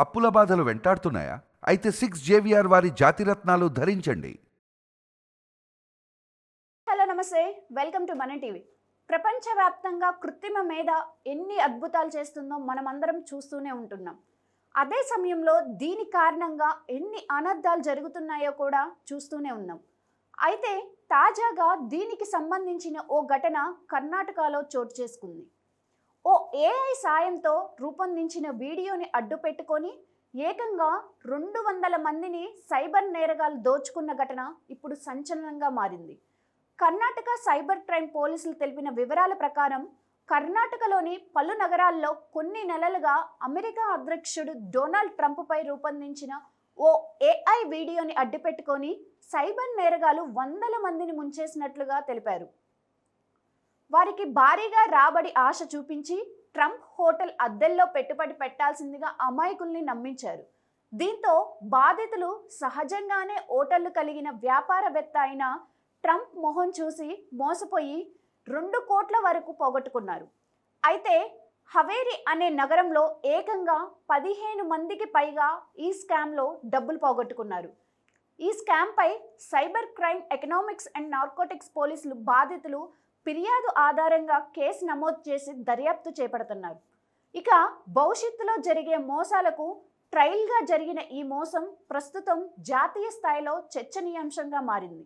అప్పుల బాధలు వెంటాడుతున్నాయా? అయితే 6 జేవిఆర్ వారి జాతిరత్నాలు ధరించండి. హలో నమస్తే, వెల్కమ్ టు మన టీవీ. ప్రపంచవ్యాప్తంగా కృత్రిమ మేధ ఎన్ని అద్భుతాలు చేస్తుందో మనమందరం చూస్తూనే ఉంటున్నాం. అదే సమయంలో దీని కారణంగా ఎన్ని అనర్థాలు జరుగుతున్నాయో కూడా చూస్తూనే ఉన్నాం. అయితే తాజాగా దీనికి సంబంధించిన ఓ ఘటన కర్ణాటకలో చోటు చేసుకుంది. ఓ ఏఐ సాయంతో రూపొందించిన వీడియోని అడ్డు పెట్టుకొని ఏకంగా 200 మందిని సైబర్ నేరగాలు దోచుకున్న ఘటన ఇప్పుడు సంచలనంగా మారింది. కర్ణాటక సైబర్ క్రైమ్ పోలీసులు తెలిపిన వివరాల ప్రకారం కర్ణాటకలోని పలు నగరాల్లో కొన్ని నెలలుగా అమెరికా అధ్యక్షుడు డొనాల్డ్ ట్రంప్పై రూపొందించిన ఓ ఏఐ వీడియోని అడ్డుపెట్టుకొని సైబర్ నేరగాలు 100 మందిని ముంచేసినట్లుగా తెలిపారు. వారికి భారీగా రాబడి ఆశ చూపించి ట్రంప్ హోటల్ అద్దెల్లో పెట్టుబడి పెట్టాల్సిందిగా అమాయకుల్ని నమ్మించారు. దీంతో బాధితులు సహజంగానే హోటళ్లు కలిగిన వ్యాపారవేత్త అయిన ట్రంప్ మొహం చూసి మోసపోయి 2 కోట్ల వరకు పోగొట్టుకున్నారు. అయితే హవేరి అనే నగరంలో ఏకంగా 15 మందికి పైగా ఈ స్కామ్లో డబ్బులు పోగొట్టుకున్నారు. ఈ స్కామ్పై cyber crime, economics and narcotics పోలీసులు బాధితులు ఫిర్యాదు ఆధారంగా కేసు నమోదు చేసి దర్యాప్తు చేపడుతున్నారు. ఇక భవిష్యత్తులో జరిగే మోసాలకు ట్రయల్గా జరిగిన ఈ మోసం ప్రస్తుతం జాతీయ స్థాయిలో చర్చనీయాంశంగా మారింది.